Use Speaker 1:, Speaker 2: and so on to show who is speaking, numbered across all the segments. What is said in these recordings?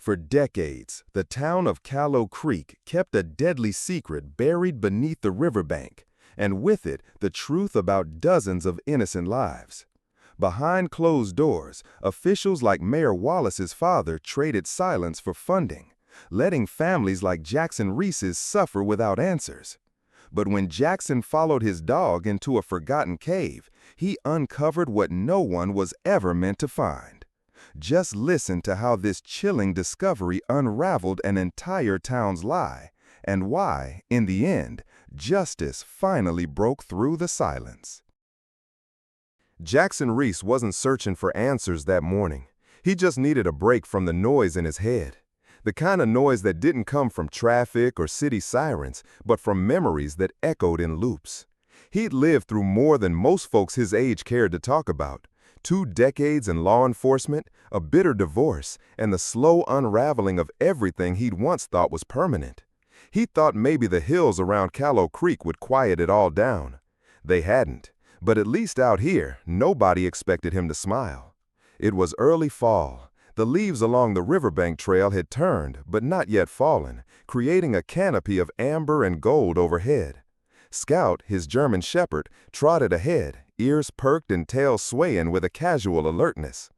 Speaker 1: For decades, the town of Callow Creek kept a deadly secret buried beneath the riverbank, and with it, the truth about dozens of innocent lives. Behind closed doors, officials like Mayor Wallace's father traded silence for funding, letting families like Jackson Reese's suffer without answers. But when Jackson followed his dog into a forgotten cave, he uncovered what no one was ever meant to find. Just listen to how this chilling discovery unraveled an entire town's lie, and why, in the end, justice finally broke through the silence. Jackson Reese wasn't searching for answers that morning. He just needed a break from the noise in his head. The kind of noise that didn't come from traffic or city sirens, but from memories that echoed in loops. He'd lived through more than most folks his age cared to talk about. 2 decades in law enforcement, a bitter divorce, and the slow unraveling of everything he'd once thought was permanent. He thought maybe the hills around Callow Creek would quiet it all down. They hadn't, but at least out here, nobody expected him to smile. It was early fall. The leaves along the Riverbank trail had turned, but not yet fallen, creating a canopy of amber and gold overhead. Scout, his German shepherd, trotted ahead, ears perked and tail swaying with a casual alertness.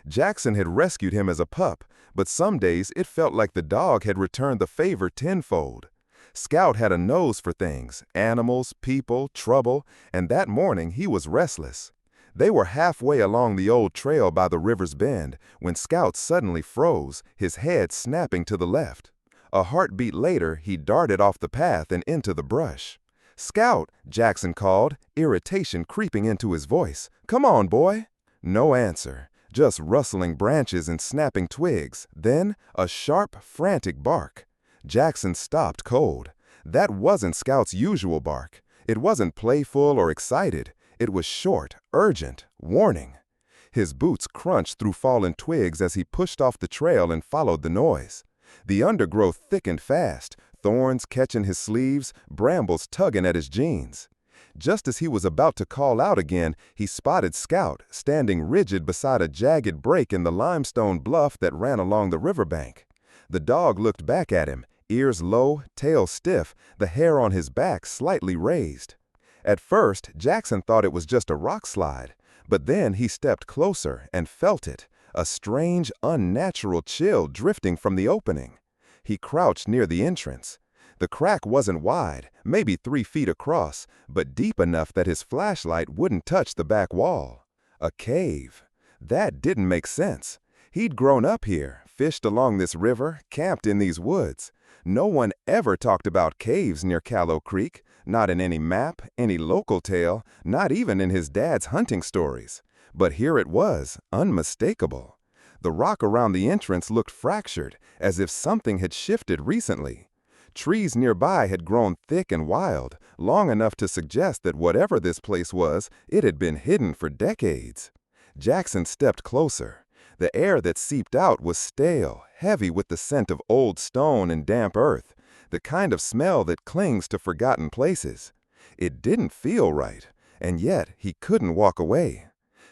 Speaker 1: Jackson had rescued him as a pup, but some days it felt like the dog had returned the favor tenfold. Scout had a nose for things, animals, people, trouble, and that morning he was restless. They were halfway along the old trail by the river's bend when Scout suddenly froze, his head snapping to the left. A heartbeat later, he darted off the path and into the brush. "Scout," Jackson called, irritation creeping into his voice. "Come on, boy." No answer, just rustling branches and snapping twigs, then a sharp, frantic bark. Jackson stopped cold. That wasn't Scout's usual bark. It wasn't playful or excited. It was short, urgent, warning. His boots crunched through fallen twigs as he pushed off the trail and followed the noise. The undergrowth thickened fast, thorns catching his sleeves, brambles tugging at his jeans. Just as he was about to call out again, he spotted Scout, standing rigid beside a jagged break in the limestone bluff that ran along the riverbank. The dog looked back at him, ears low, tail stiff, the hair on his back slightly raised. At first, Jackson thought it was just a rock slide, but then he stepped closer and felt it, a strange, unnatural chill drifting from the opening. He crouched near the entrance. The crack wasn't wide, maybe 3 feet across, but deep enough that his flashlight wouldn't touch the back wall. A cave. That didn't make sense. He'd grown up here, fished along this river, camped in these woods. No one ever talked about caves near Callow Creek, not in any map, any local tale, not even in his dad's hunting stories. But here it was, unmistakable. The rock around the entrance looked fractured, as if something had shifted recently. Trees nearby had grown thick and wild, long enough to suggest that whatever this place was, it had been hidden for decades. Jackson stepped closer. The air that seeped out was stale, heavy with the scent of old stone and damp earth, the kind of smell that clings to forgotten places. It didn't feel right, and yet he couldn't walk away.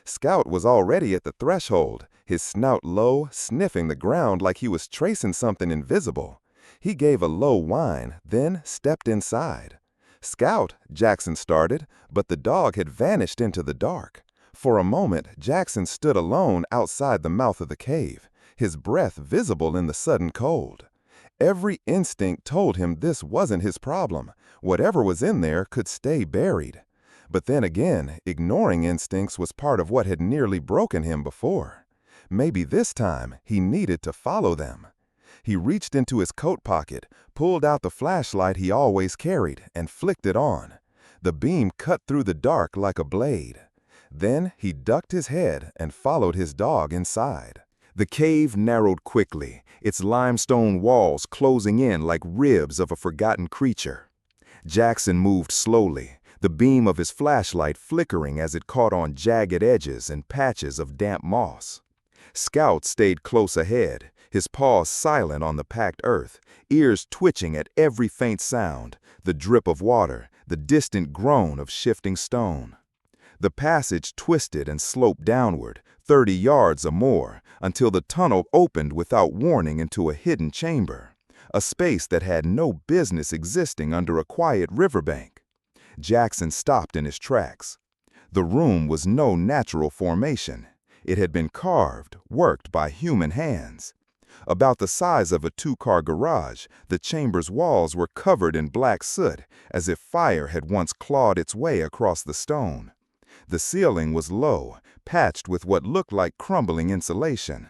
Speaker 1: Scout was already at the threshold, his snout low, sniffing the ground like he was tracing something invisible. He gave a low whine, then stepped inside. "Scout," Jackson started, but the dog had vanished into the dark. For a moment, Jackson stood alone outside the mouth of the cave, his breath visible in the sudden cold. Every instinct told him this wasn't his problem. Whatever was in there could stay buried. But then again, ignoring instincts was part of what had nearly broken him before. Maybe this time he needed to follow them. He reached into his coat pocket, pulled out the flashlight he always carried, and flicked it on. The beam cut through the dark like a blade. Then he ducked his head and followed his dog inside. The cave narrowed quickly, its limestone walls closing in like ribs of a forgotten creature. Jackson moved slowly, the beam of his flashlight flickering as it caught on jagged edges and patches of damp moss. Scout stayed close ahead, his paws silent on the packed earth, ears twitching at every faint sound, the drip of water, the distant groan of shifting stone. The passage twisted and sloped downward, 30 yards or more, until the tunnel opened without warning into a hidden chamber, a space that had no business existing under a quiet riverbank. Jackson stopped in his tracks. The room was no natural formation. It had been carved, worked by human hands. About the size of a two-car garage, the chamber's walls were covered in black soot, as if fire had once clawed its way across the stone. The ceiling was low, patched with what looked like crumbling insulation.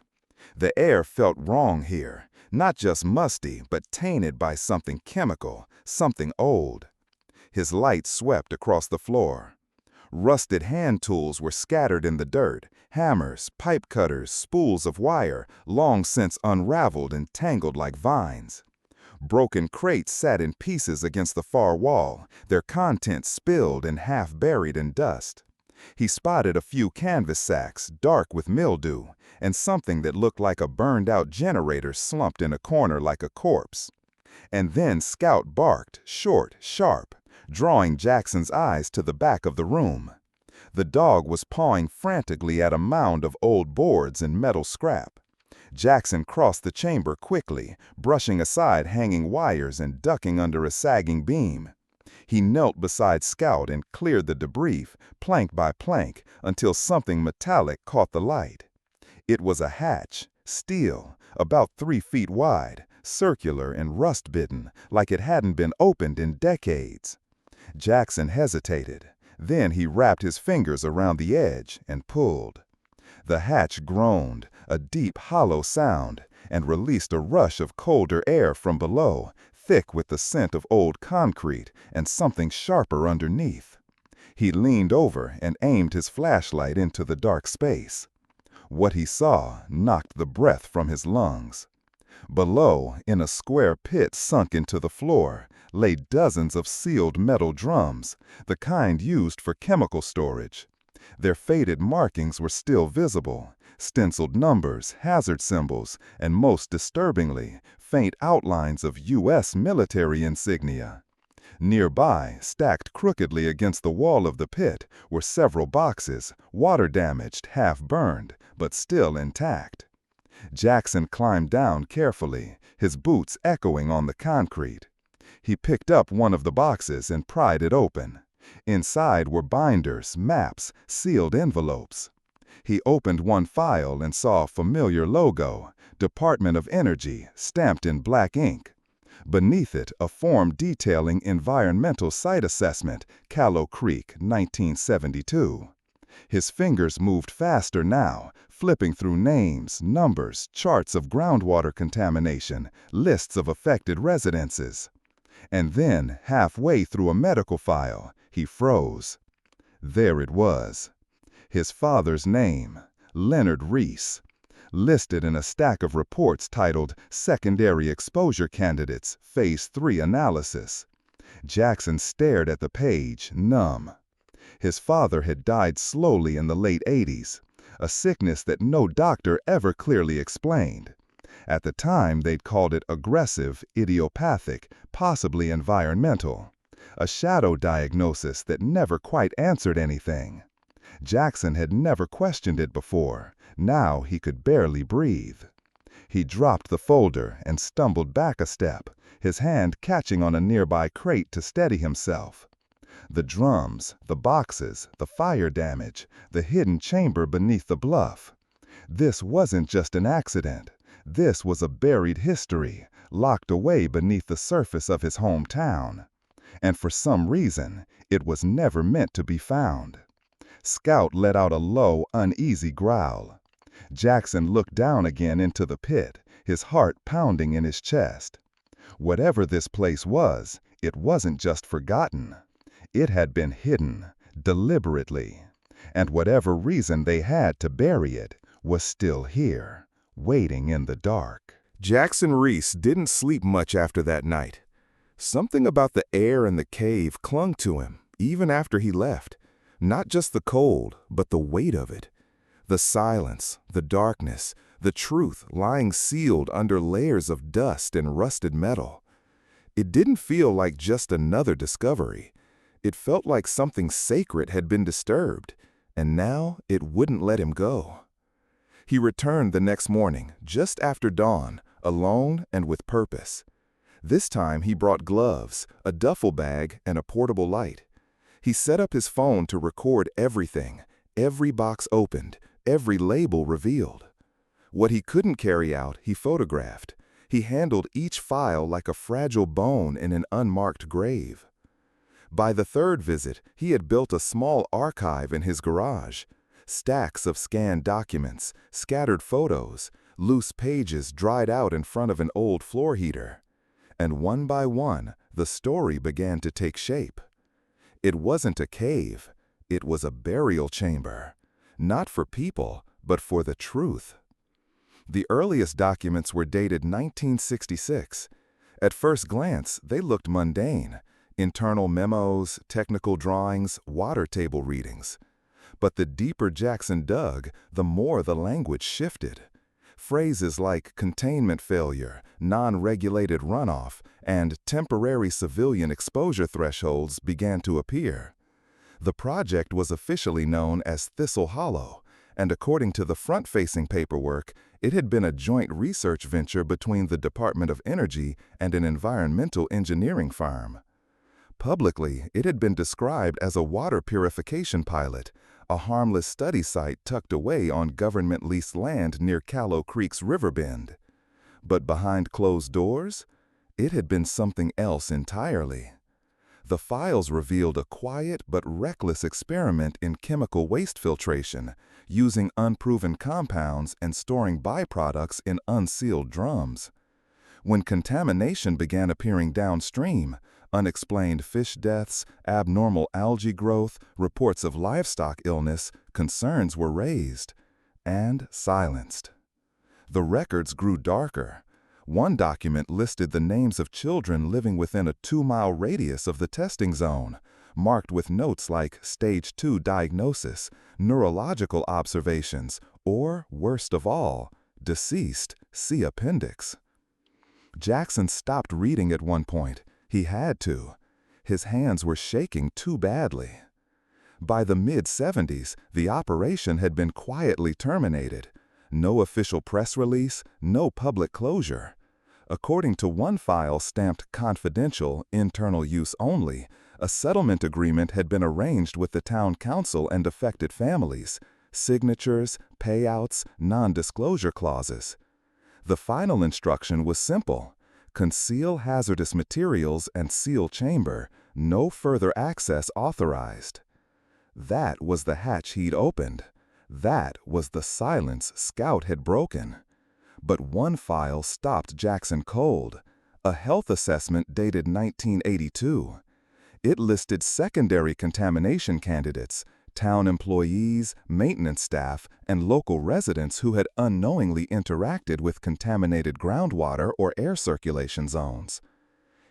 Speaker 1: The air felt wrong here, not just musty, but tainted by something chemical, something old. His light swept across the floor. Rusted hand tools were scattered in the dirt, hammers, pipe cutters, spools of wire, long since unraveled and tangled like vines. Broken crates sat in pieces against the far wall, their contents spilled and half buried in dust. He spotted a few canvas sacks, dark with mildew, and something that looked like a burned-out generator slumped in a corner like a corpse. And then Scout barked, short, sharp, drawing Jackson's eyes to the back of the room. The dog was pawing frantically at a mound of old boards and metal scrap. Jackson crossed the chamber quickly, brushing aside hanging wires and ducking under a sagging beam. He knelt beside Scout and cleared the debris, plank by plank, until something metallic caught the light. It was a hatch, steel, about 3 feet wide, circular and rust-bitten, like it hadn't been opened in decades. Jackson hesitated. Then he wrapped his fingers around the edge and pulled. The hatch groaned, a deep, hollow sound, and released a rush of colder air from below, thick with the scent of old concrete and something sharper underneath. He leaned over and aimed his flashlight into the dark space. What he saw knocked the breath from his lungs. Below, in a square pit sunk into the floor, lay dozens of sealed metal drums, the kind used for chemical storage. Their faded markings were still visible, stenciled numbers, hazard symbols, and most disturbingly, faint outlines of U.S. military insignia. Nearby, stacked crookedly against the wall of the pit, were several boxes, water-damaged, half-burned, but still intact. Jackson climbed down carefully, his boots echoing on the concrete. He picked up one of the boxes and pried it open. Inside were binders, maps, sealed envelopes. He opened one file and saw a familiar logo, Department of Energy, stamped in black ink. Beneath it, a form detailing environmental site assessment, Callow Creek, 1972. His fingers moved faster now, flipping through names, numbers, charts of groundwater contamination, lists of affected residences. And then, halfway through a medical file, he froze. There it was. His father's name, Leonard Reese, listed in a stack of reports titled Secondary Exposure Candidates, Phase 3 Analysis. Jackson stared at the page, numb. His father had died slowly in the late 80s, a sickness that no doctor ever clearly explained. At the time, they'd called it aggressive, idiopathic, possibly environmental. A shadow diagnosis that never quite answered anything. Jackson had never questioned it before. Now he could barely breathe. He dropped the folder and stumbled back a step, his hand catching on a nearby crate to steady himself. The drums, the boxes, the fire damage, the hidden chamber beneath the bluff. This wasn't just an accident. This was a buried history, locked away beneath the surface of his hometown. And for some reason, it was never meant to be found. Scout let out a low, uneasy growl. Jackson looked down again into the pit, his heart pounding in his chest. Whatever this place was, it wasn't just forgotten. It had been hidden, deliberately. And whatever reason they had to bury it was still here, waiting in the dark. Jackson Reese didn't sleep much after that night. Something about the air in the cave clung to him, even after he left. Not just the cold, but the weight of it. The silence, the darkness, the truth lying sealed under layers of dust and rusted metal. It didn't feel like just another discovery. It felt like something sacred had been disturbed, and now it wouldn't let him go. He returned the next morning, just after dawn, alone and with purpose. This time he brought gloves, a duffel bag, and a portable light. He set up his phone to record everything, every box opened, every label revealed. What he couldn't carry out, he photographed. He handled each file like a fragile bone in an unmarked grave. By the third visit, he had built a small archive in his garage. Stacks of scanned documents, scattered photos, loose pages dried out in front of an old floor heater. And one by one, the story began to take shape. It wasn't a cave, it was a burial chamber. Not for people, but for the truth. The earliest documents were dated 1966. At first glance, they looked mundane. Internal memos, technical drawings, water table readings. But the deeper Jackson dug, the more the language shifted. Phrases like containment failure, non-regulated runoff, and temporary civilian exposure thresholds began to appear. The project was officially known as Thistle Hollow, and according to the front-facing paperwork, it had been a joint research venture between the Department of Energy and an environmental engineering firm. Publicly, it had been described as a water purification pilot, a harmless study site tucked away on government-leased land near Callow Creek's Riverbend. But behind closed doors, it had been something else entirely. The files revealed a quiet but reckless experiment in chemical waste filtration, using unproven compounds and storing byproducts in unsealed drums. When contamination began appearing downstream, unexplained fish deaths, abnormal algae growth, reports of livestock illness, concerns were raised and silenced. The records grew darker. One document listed the names of children living within a 2-mile radius of the testing zone, marked with notes like Stage 2 diagnosis, neurological observations, or, worst of all, deceased, see appendix. Jackson stopped reading at one point. He had to. His hands were shaking too badly. By the mid-70s, the operation had been quietly terminated. No official press release, no public closure. According to one file stamped confidential, internal use only, a settlement agreement had been arranged with the town council and affected families. Signatures, payouts, non-disclosure clauses. The final instruction was simple. Conceal hazardous materials and seal chamber. No further access authorized. That was the hatch he'd opened. That was the silence Scout had broken. But one file stopped Jackson cold. A health assessment dated 1982. It listed secondary contamination candidates, town employees, maintenance staff, and local residents who had unknowingly interacted with contaminated groundwater or air circulation zones.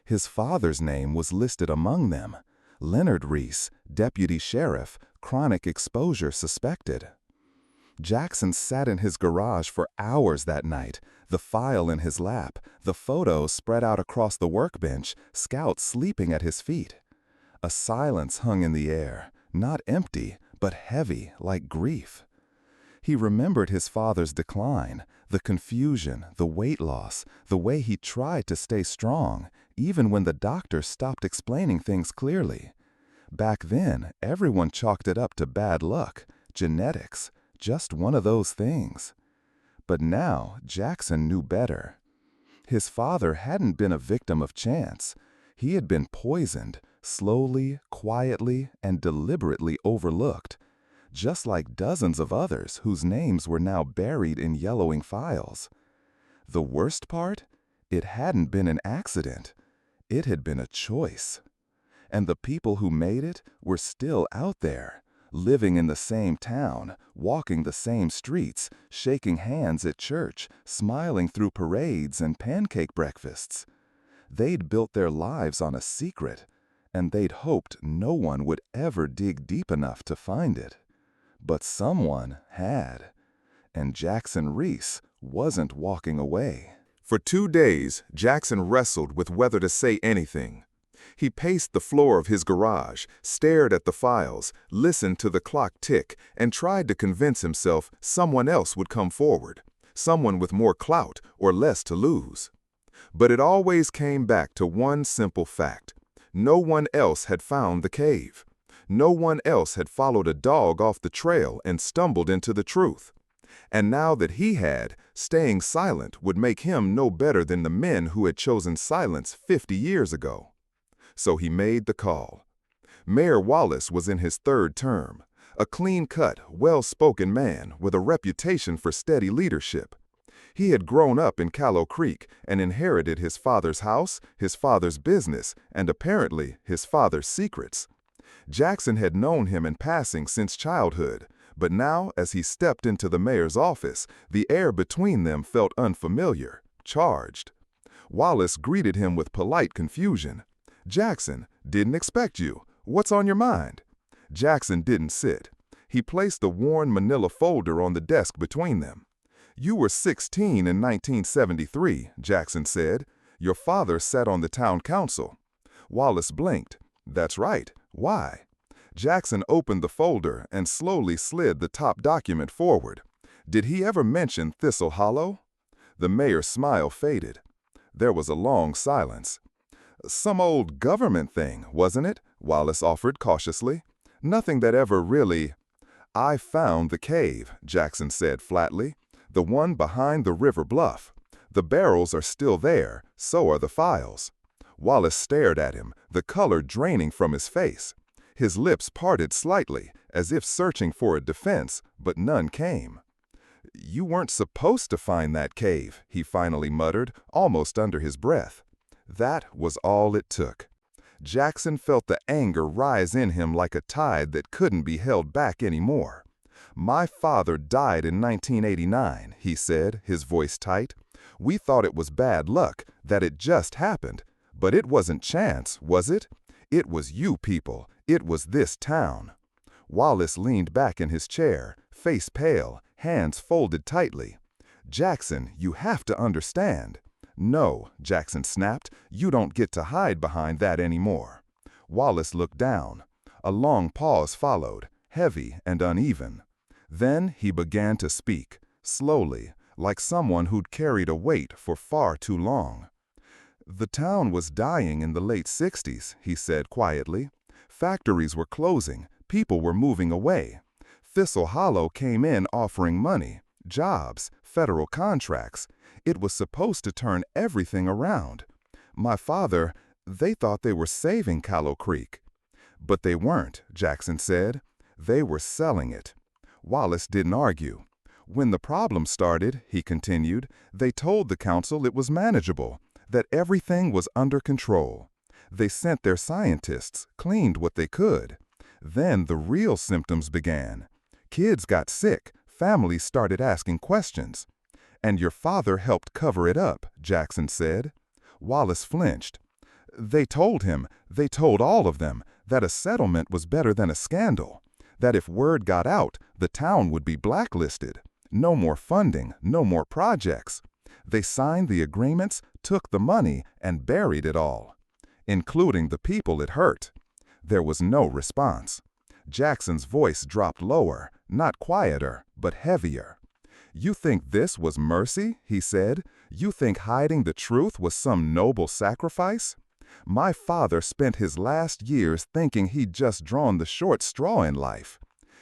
Speaker 1: His father's name was listed among them. Leonard Reese, deputy sheriff, chronic exposure suspected. Jackson sat in his garage for hours that night, the file in his lap, the photos spread out across the workbench, Scout sleeping at his feet. A silence hung in the air, not empty, but heavy like grief. He remembered his father's decline, the confusion, the weight loss, the way he tried to stay strong, even when the doctor stopped explaining things clearly. Back then, everyone chalked it up to bad luck, genetics, just one of those things. But now, Jackson knew better. His father hadn't been a victim of chance. He had been poisoned, slowly, quietly, and deliberately overlooked, just like dozens of others whose names were now buried in yellowing files. The worst part? It hadn't been an accident. It had been a choice. And the people who made it were still out there, living in the same town, walking the same streets, shaking hands at church, smiling through parades and pancake breakfasts. They'd built their lives on a secret, and they'd hoped no one would ever dig deep enough to find it. But someone had, and Jackson Reese wasn't walking away. For 2 days, Jackson wrestled with whether to say anything. He paced the floor of his garage, stared at the files, listened to the clock tick, and tried to convince himself someone else would come forward, someone with more clout or less to lose. But it always came back to one simple fact. No one else had found the cave. No one else had followed a dog off the trail and stumbled into the truth. And now that he had, staying silent would make him no better than the men who had chosen silence 50 years ago. So he made the call. Mayor Wallace was in his third term, a clean-cut, well-spoken man with a reputation for steady leadership. He had grown up in Callow Creek and inherited his father's house, his father's business, and apparently his father's secrets. Jackson had known him in passing since childhood, but now, as he stepped into the mayor's office, the air between them felt unfamiliar, charged. Wallace greeted him with polite confusion. "Jackson, didn't expect you. What's on your mind?" Jackson didn't sit. He placed the worn manila folder on the desk between them. "You were 16 in 1973, Jackson said. Your father sat on the town council." Wallace blinked. "That's right. Why?" Jackson opened the folder and slowly slid the top document forward. "Did he ever mention Thistle Hollow?" The mayor's smile faded. There was a long silence. "Some old government thing, wasn't it?" Wallace offered cautiously. "Nothing that ever really—" "I found the cave," Jackson said flatly. "The one behind the river bluff. The barrels are still there, so are the files." Wallace stared at him, the color draining from his face. His lips parted slightly, as if searching for a defense, but none came. "You weren't supposed to find that cave," he finally muttered, almost under his breath. That was all it took. Jackson felt the anger rise in him like a tide that couldn't be held back anymore. "My father died in 1989, he said, his voice tight. "We thought it was bad luck, that it just happened. But it wasn't chance, was it? It was you people. It was this town." Wallace leaned back in his chair, face pale, hands folded tightly. "Jackson, you have to understand." "No," Jackson snapped, "you don't get to hide behind that anymore." Wallace looked down. A long pause followed, heavy and uneven. Then he began to speak, slowly, like someone who'd carried a weight for far too long. "The town was dying in the late 60s, he said quietly. "Factories were closing, people were moving away. Thistle Hollow came in offering money, jobs, federal contracts. It was supposed to turn everything around. My father, they thought they were saving Callow Creek." "But they weren't," Jackson said. "They were selling it." Wallace didn't argue. "When the problem started," he continued, "they told the council it was manageable, that everything was under control. They sent their scientists, cleaned what they could. Then the real symptoms began. Kids got sick, families started asking questions. And your father helped cover it up," Jackson said. Wallace flinched. They told all of them, that a settlement was better than a scandal, that if word got out, the town would be blacklisted. No more funding, no more projects. They signed the agreements, took the money, and buried it all, including the people it hurt. There was no response. Jackson's voice dropped lower, not quieter, but heavier. "You think this was mercy?" he said. "You think hiding the truth was some noble sacrifice? My father spent his last years thinking he'd just drawn the short straw in life.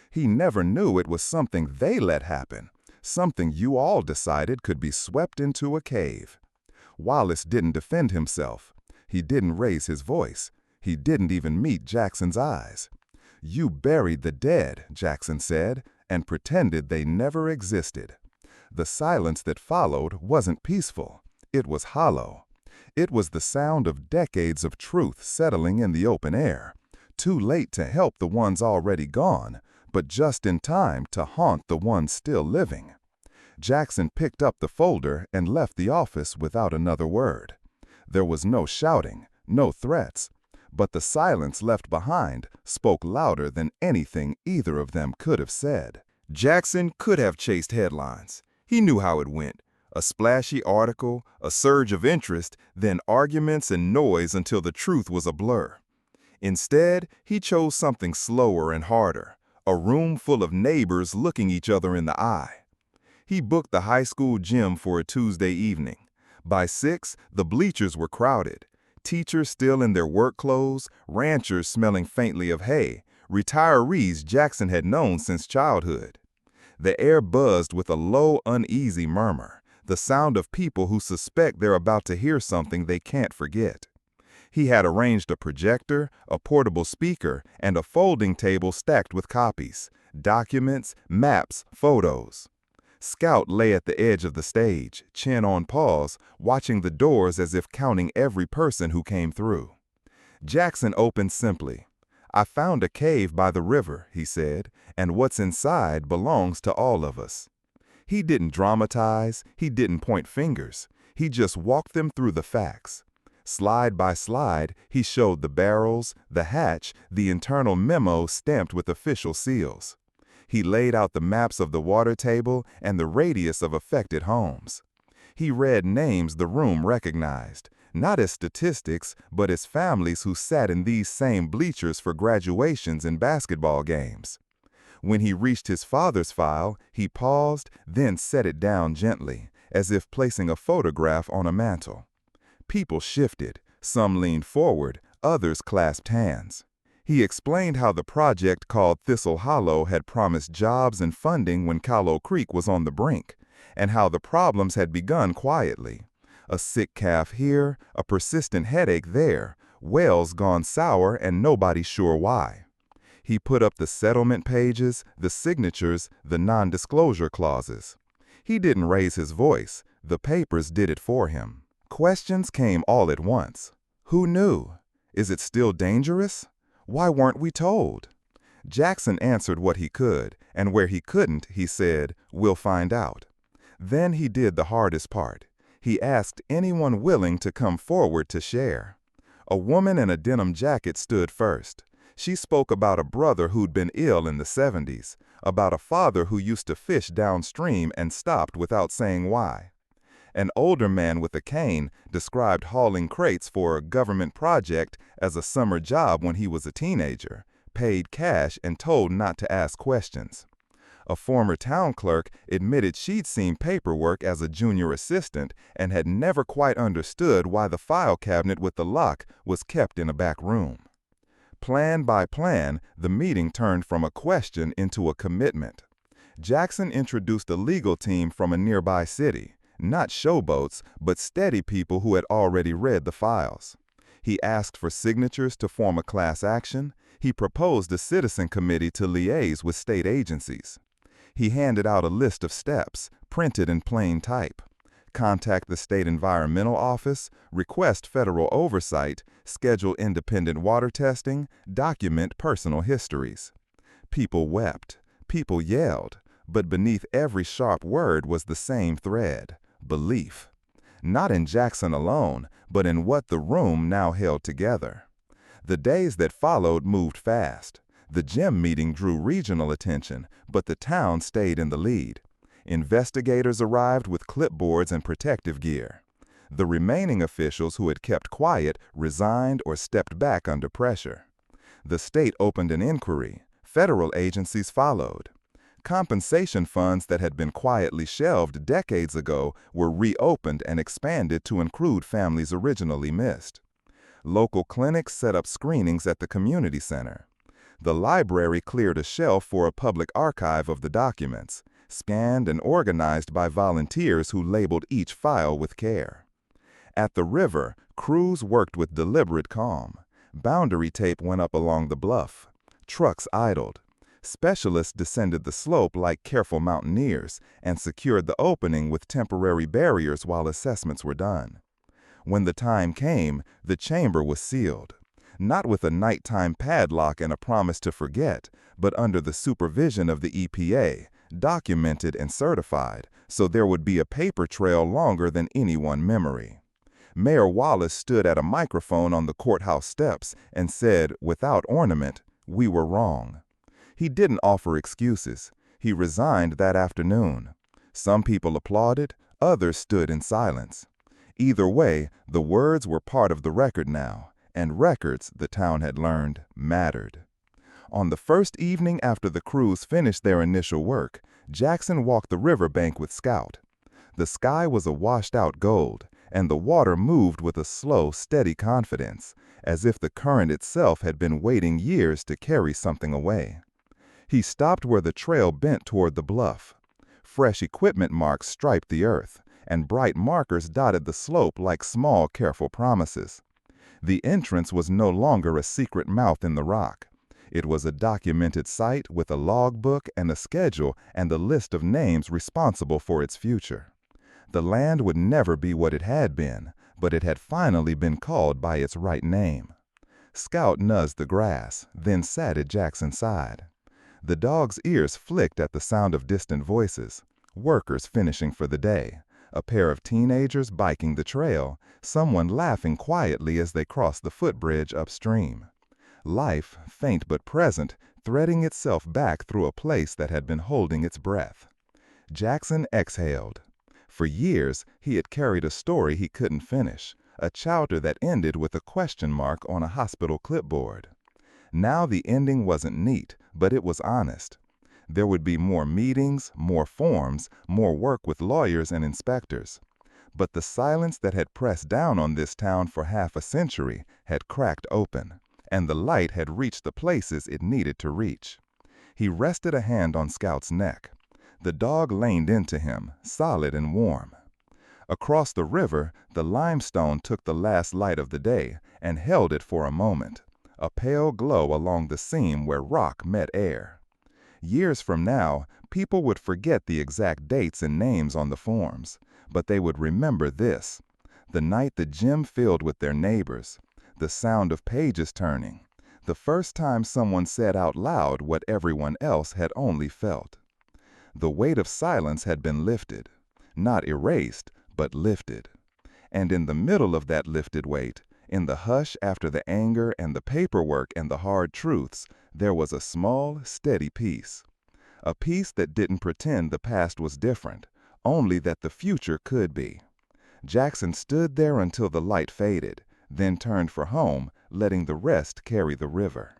Speaker 1: He never knew it was something they let happen, something you all decided could be swept into a cave." Wallace didn't defend himself. He didn't raise his voice. He didn't even meet Jackson's eyes. "You buried the dead," Jackson said, "and pretended they never existed." The silence that followed wasn't peaceful. It was hollow. It was the sound of decades of truth settling in the open air, too late to help the ones already gone, but just in time to haunt the ones still living. Jackson picked up the folder and left the office without another word. There was no shouting, no threats, but the silence left behind spoke louder than anything either of them could have said. Jackson could have chased headlines. He knew how it went. A splashy article, a surge of interest, then arguments and noise until the truth was a blur. Instead, he chose something slower and harder, a room full of neighbors looking each other in the eye. He booked the high school gym for a Tuesday evening. By 6, the bleachers were crowded. Teachers still in their work clothes, ranchers smelling faintly of hay, retirees Jackson had known since childhood. The air buzzed with a low, uneasy murmur, the sound of people who suspect they're about to hear something they can't forget. He had arranged a projector, a portable speaker, and a folding table stacked with copies, documents, maps, photos. Scout lay at the edge of the stage, chin on paws, watching the doors as if counting every person who came through. Jackson opened simply. "I found a cave by the river," he said, "and what's inside belongs to all of us." He didn't dramatize, he didn't point fingers. He just walked them through the facts. Slide by slide, he showed the barrels, the hatch, the internal memo stamped with official seals. He laid out the maps of the water table and the radius of affected homes. He read names the room recognized, not as statistics, but as families who sat in these same bleachers for graduations and basketball games. When he reached his father's file, he paused, then set it down gently, as if placing a photograph on a mantle. People shifted, some leaned forward, others clasped hands. He explained how the project called Thistle Hollow had promised jobs and funding when Callow Creek was on the brink, and how the problems had begun quietly. A sick calf here, a persistent headache there, wells gone sour and nobody sure why. He put up the settlement pages, the signatures, the non-disclosure clauses. He didn't raise his voice, the papers did it for him. Questions came all at once. Who knew? Is it still dangerous? Why weren't we told? Jackson answered what he could, and where he couldn't, he said, "We'll find out." Then he did the hardest part. He asked anyone willing to come forward to share. A woman in a denim jacket stood first. She spoke about a brother who'd been ill in the 70s, about a father who used to fish downstream and stopped without saying why. An older man with a cane described hauling crates for a government project as a summer job when he was a teenager, paid cash and told not to ask questions. A former town clerk admitted she'd seen paperwork as a junior assistant and had never quite understood why the file cabinet with the lock was kept in a back room. Plan by plan, the meeting turned from a question into a commitment. Jackson introduced a legal team from a nearby city. Not showboats, but steady people who had already read the files. He asked for signatures to form a class action. He proposed a citizen committee to liaise with state agencies. He handed out a list of steps, printed in plain type. Contact the state environmental office, request federal oversight, schedule independent water testing, document personal histories. People wept. People yelled. But beneath every sharp word was the same thread. Belief. Not in Jackson alone, but in what the room now held together. The days that followed moved fast. The gym meeting drew regional attention, but the town stayed in the lead. Investigators arrived with clipboards and protective gear. The remaining officials who had kept quiet resigned or stepped back under pressure. The state opened an inquiry. Federal agencies followed. Compensation funds that had been quietly shelved decades ago were reopened and expanded to include families originally missed. Local clinics set up screenings at the community center. The library cleared a shelf for a public archive of the documents, scanned and organized by volunteers who labeled each file with care. At the river, crews worked with deliberate calm. Boundary tape went up along the bluff. Trucks idled. Specialists descended the slope like careful mountaineers and secured the opening with temporary barriers while assessments were done. When the time came, the chamber was sealed, not with a nighttime padlock and a promise to forget, but under the supervision of the EPA, documented and certified, so there would be a paper trail longer than any one memory. Mayor Wallace stood at a microphone on the courthouse steps and said, without ornament, "We were wrong." He didn't offer excuses. He resigned that afternoon. Some people applauded,
Speaker 2: Others stood in silence. Either way, the words were part of the record now, and records, the town had learned, mattered. On the first evening after the crews finished their initial work, Jackson walked the riverbank with Scout. The sky was a washed-out gold, and the water moved with a slow, steady confidence, as if the current itself had been waiting years to carry something away. He stopped where the trail bent toward the bluff. Fresh equipment marks striped the earth, and bright markers dotted the slope like small, careful promises. The entrance was no longer a secret mouth in the rock. It was a documented site with a logbook and a schedule and a list of names responsible for its future. The land would never be what it had been, but it had finally been called by its right name. Scout nuzzed the grass, then sat at Jackson's side. The dog's ears flicked at the sound of distant voices, workers finishing for the day, a pair of teenagers biking the trail, someone laughing quietly as they crossed the footbridge upstream. Life, faint but present, threading itself back through a place that had been holding its breath. Jackson exhaled. For years, he had carried a story he couldn't finish, a chapter that ended with a question mark on a hospital clipboard. Now the ending wasn't neat, but it was honest. There would be more meetings, more forms, more work with lawyers and inspectors. But the silence that had pressed down on this town for half a century had cracked open, and the light had reached the places it needed to reach. He rested a hand on Scout's neck. The dog leaned into him, solid and warm. Across the river, the limestone took the last light of the day and held it for a moment, a pale glow along the seam where rock met air. Years from now, people would forget the exact dates and names on the forms, but they would remember this: the night the gym filled with their neighbors, the sound of pages turning, the first time someone said out loud what everyone else had only felt. The weight of silence had been lifted, not erased, but lifted. And in the middle of that lifted weight, in the hush after the anger and the paperwork and the hard truths, there was a small, steady peace. A peace that didn't pretend the past was different, only that the future could be. Jackson stood there until the light faded, then turned for home, letting the rest carry the river.